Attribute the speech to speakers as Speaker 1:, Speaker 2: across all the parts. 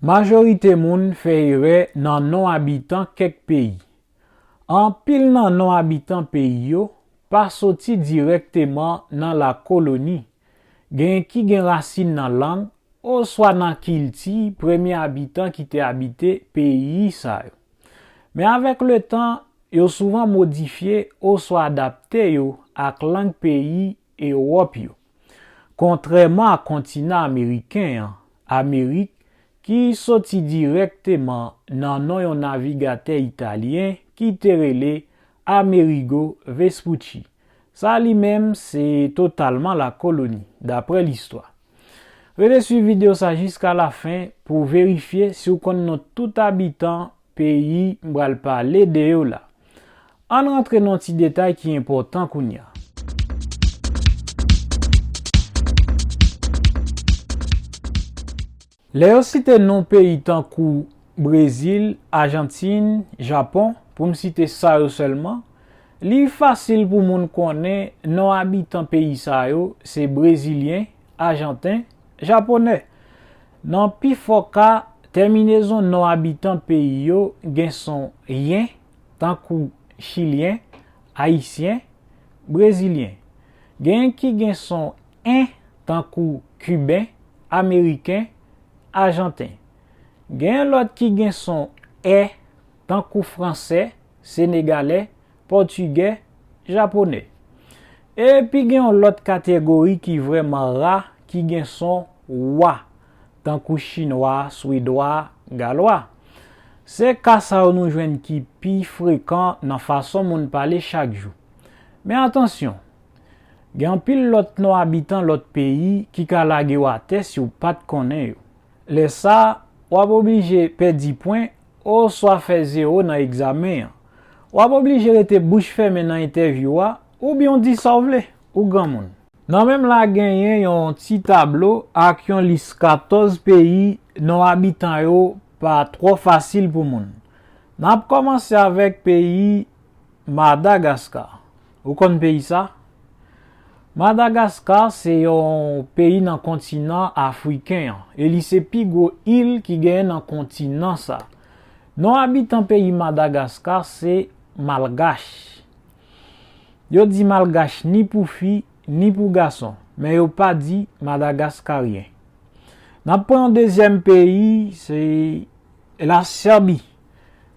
Speaker 1: Majorité moun feyre nan non-habitant kek peyi. An pil nan non-habitant peyi yo, pa soti direkteman nan la koloni, gen ki gen racine nan lang, ou swa nan kilti premier habitant ki te habite peyi sa yo. Men avek le tan, yo souvan modifiye ou swa adapte yo ak lang peyi Europe yo. Kontreman a kontinant Ameriken, Amerik ki soti direkteman nan non yon navigate italien ki terele Amerigo Vespucci. Sa li mem se totalman la koloni, dapre l'histoire. Vede suivi video sa jiska la fin pou verifiye si ou kon nou tout habitant peyi mbral pa le de yo la. An rentre non ti detay ki important koun ya. Le yo cite non peyi tankou Brésil, Argentine, Japon, pou m cite sa yo selman, li fasil pou moun konen non habitant peyi sa yo, se Brésilien, Argentin, Japonais. Nan pi foka, terminezon non habitant peyi yo gen son yen, tankou Chilien, Haïtien, Brésilien. Gen ki gen son en, tankou Cubain, Américain, Argentin. Gen lot ki gen son e, tankou Français, Sénégalais, Portugais, Japonais. E pi gen lot kategori ki vreman ra, ki gen son wa, tankou Chinois, Suédois, Gallois. Se ka sa ou nou jwen ki pi frekant nan fason moun pale chak jou. Men atensyon, gen pil lot non habitant lot peyi ki ka lage wates yo pat konen yo. Le sa, wap oblige pedi point ou swa fe 0 nan examen. Wap oblige rete bouche ferme nan interview ou bien di sa vle ou gran moun. Nan menm la genyen yon ti tablo ak yon list 14 peyi non habitant yo pa tro fasil pou moun. Nap komanse avek peyi Madagascar. Ou kon peyi sa? Madagascar se yon peyi nan kontinant Afriken. E li se pi go il ki gen nan kontinant sa. Non habitant peyi Madagascar se Malgache. Yo di Malgache ni pou fi, ni pou gason. Men yo pa di Madagascarien. Nan pou yon deuxième peyi, se la Serbie.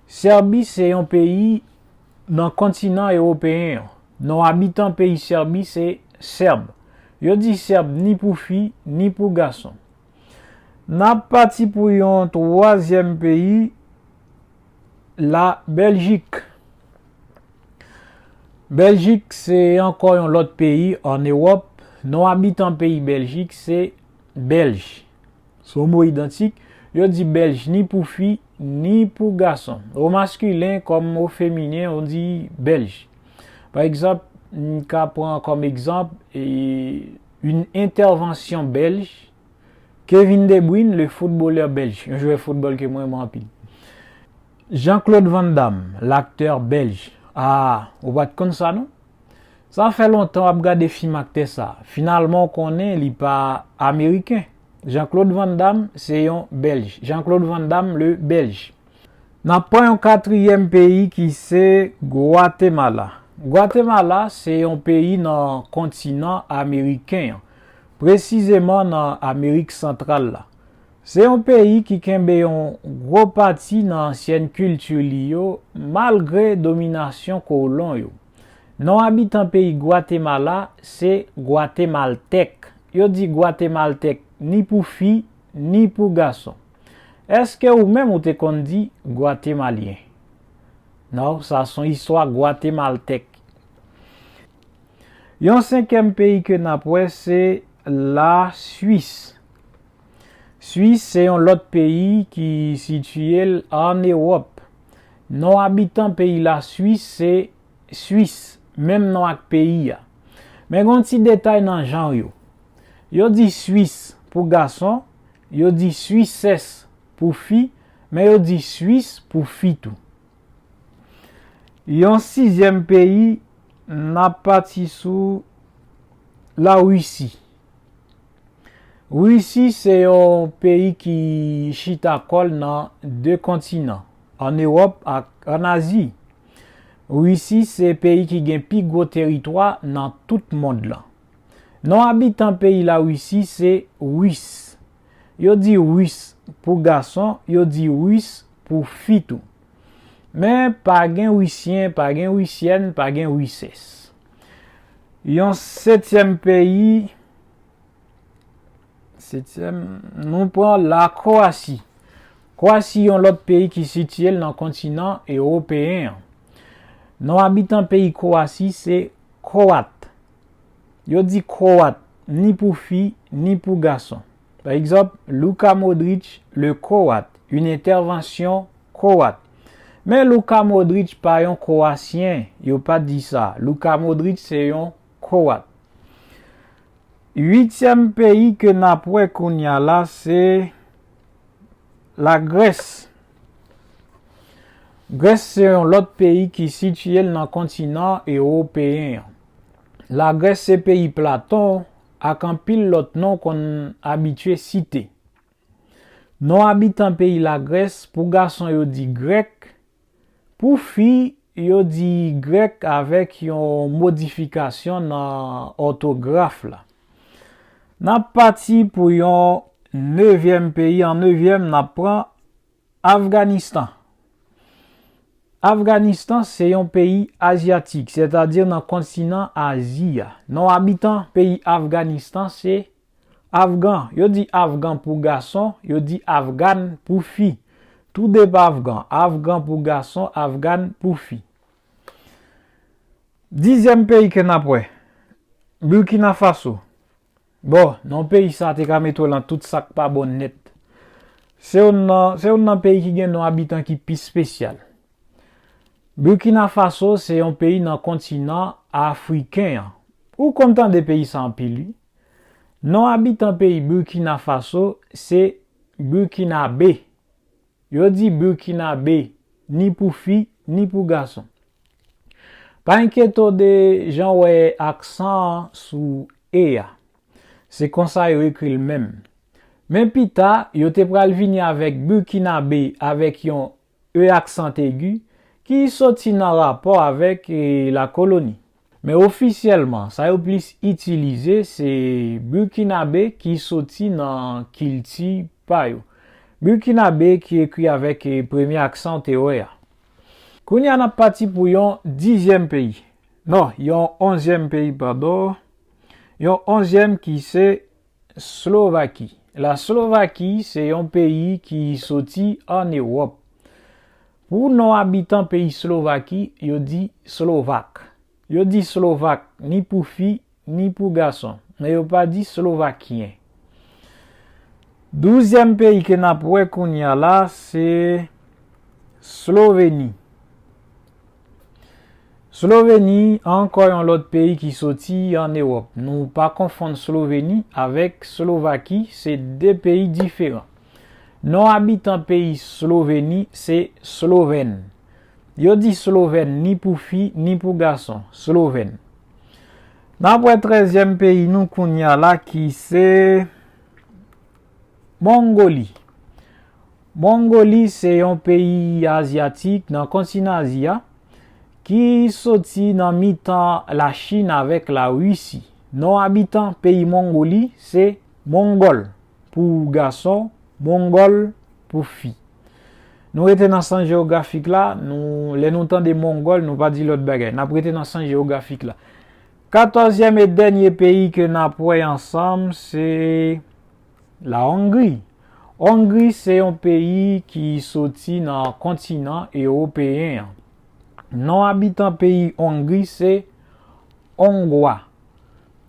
Speaker 1: Serbie se yon peyi nan kontinant Européen. Non habitant peyi Serbie se Serbe. Yo di Serbe ni pou fi, ni pou gason. Nan pati pou yon troisième peyi, la Belgique. Belgique se ankon yon lot peyi en Europe. Non habitant peyi Belgique se Belge. Son mot identique, yo di Belge ni pou fi, ni pou gason. Au masculin comme au féminin, on dit Belge. Par exemple, on prend comme exemple une intervention belge. Kevin De Bruyne, le footballeur belge, un joueur de football qui est moins rapide. Jean-Claude Van Damme, l'acteur belge. Ah, vous voyez comme ça, non? Ça fait longtemps à regarder film acteur ça. Finalement, on connaît, il n'est pas américain. Jean-Claude Van Damme, c'est un belge. Jean-Claude Van Damme, le belge. N'a pas un quatrième pays qui c'est Guatemala. Guatemala, c'est un pays dans le continent américain, précisément dans l'Amérique centrale. C'est un pays qui a un gros parti dans l'ancienne culture malgré domination colon. Non habitant pays Guatemala, c'est guatémaltèque. Yo dit guatémaltèque ni pour fille, ni pour garçon. Est-ce que ou même ou te kon dit guatémalien? Non, ça son histoire guatémaltèque. Yon cinquième pays que n'a pas c'est la Suisse. Suisse c'est un autre pays qui situé en Europe. Non habitant pays la Suisse c'est Suisse, même non ak pays. Mais gon ti détail dans genre yo. Yo dit Suisse pour garçon, yo dit Suissesse pour fille, mais yo dit Suisse pour fille tout. Yon sixième pays n'a parti sous la Russie. Russie, c'est un pays qui chita kol dans deux continents, en Europe et en Asie. Russie, c'est un pays qui a plus gros territoire dans tout le monde là. Non habitant pays la Russie, c'est Russe. Yo dit Russe pour garçon, yo dit Russe pour fille tout. Mais pas gen Russien, pas gen Russienne, pas gen Russes. Yon septième pays, nous prenons la Croatie. Croatie est l'autre pays qui est situé dans le continent européen. Non habitant pays Croatie, c'est Croate. Yo dit Croate, ni pour fille, ni pour garçon. Par exemple, Luka Modric, le Croate, une intervention croate. Mais Luka Modric pas un Croatien, yo pas dit ça. Luka Modric c'est un Croate. Huitième pays que n'a pas qu'on y a là, c'est la Grèce. Grèce, c'est un autre pays qui est situé dans le continent européen. La Grèce, c'est pays Platon, avec un pile l'autre nom qu'on habitué citer. Non habitant pays la Grèce, pour garçon, yo dit grec. Pour fille, yo dit grec avec une modification dans orthographe là. N'a parti pour un neuvième pays. En neuvième, n'a prend Afghanistan. Afghanistan, c'est un pays asiatique, c'est-à-dire dans le continent Asie. Non habitant pays Afghanistan, c'est Afghan. Yo dit Afghan pour garçon, yo dit Afghan pour fille. Tout débat Afghan. Afghan pour garçon, Afghan pour fille. Dixième pays que n'a pas. Burkina Faso. Bon, non pays ça te ka mettre dans tout ça pas bon net. C'est un pays qui gagne un habitant qui plus spécial. Burkina Faso, c'est un pays dans le continent africain. Ou content des pays sans pile. Non habitant pays Burkina Faso, c'est Burkinabé. Yo dit Burkinabé, ni pour fille, ni pour garçon. Pas inquiète de gens ouais accent sous EA. C'est comme ça yo écrit le même. Mais pita, yo te pral vini avec Burkinabé avec un E accent aigu qui sorti dans rapport avec la colonie. Mais officiellement, ça yo plus utilisé c'est Burkinabé qui sorti dans Kilti Payo. Burkinabé qui écrit avec premier accent théoria. Kounya n'a parti pour un 10e pays. Non, yon 11e pays pardon. Yon 11e qui c'est Slovaquie. La Slovaquie, c'est un pays qui sorti en Europe. Pour nos habitants pays Slovaquie, yo dit Slovaque. Yo dit Slovaque ni pour fille ni pour garçon. Mais yo pas dit Slovakien. 12e pays que n'a pas qu'on y a là, c'est Slovénie. Slovénie, encore un autre pays qui sorti en Europe. Nous pas confondre Slovénie avec Slovaquie, c'est deux pays différents. Non habitant pays Slovénie, c'est slovène. Yo dit slovène ni pour fille ni pour garçon, slovène. D'après 13e pays nous qu'on y a là qui c'est Mongolie. Mongolie, c'est un pays asiatique dans le continent Asia qui sorti dans mi-temps la Chine avec la Russie. Non habitant pays Mongolie, c'est mongol pour garçon, mongol pour fille. Nous étions dans le sens géographique là, les noms des mongols, nous pas dit l'autre bagaille. Nous étions dans le sens géographique là. 14e et dernier pays que nous avons ensemble, c'est la Hongrie. Hongrie, c'est un pays qui sorti dans le continent européen. Non habitant pays Hongrie, c'est hongrois.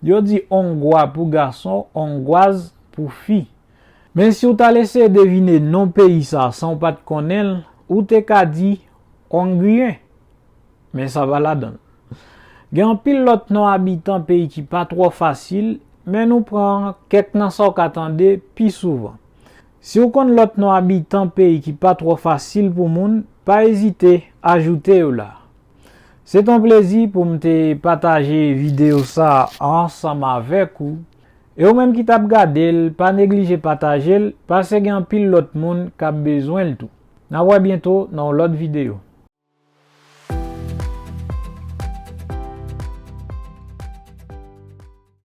Speaker 1: Yo dit hongrois pour garçon, hongroise pour fille. Mais si vous t'as laissé deviner non pays ça sans pas te connaître, ou t'es qu'à dit hongrien. Mais ça va là-dedans. Gen pile l'autre non habitant pays qui pas trop facile, mais nous prend quelques nan ça qu'attendez plus souvent. Si vous connaissez l'autre non habitant pays qui pas trop facile pour moun, pas hésiter à ajouter là. C'est un plaisir pour me partager vidéo ça ensemble avec vous. E ou menm ki tap gade l, pa neglije pataje l, pase gen pil lot moun kap bezwen l tou. Na wè bientôt nan lot video.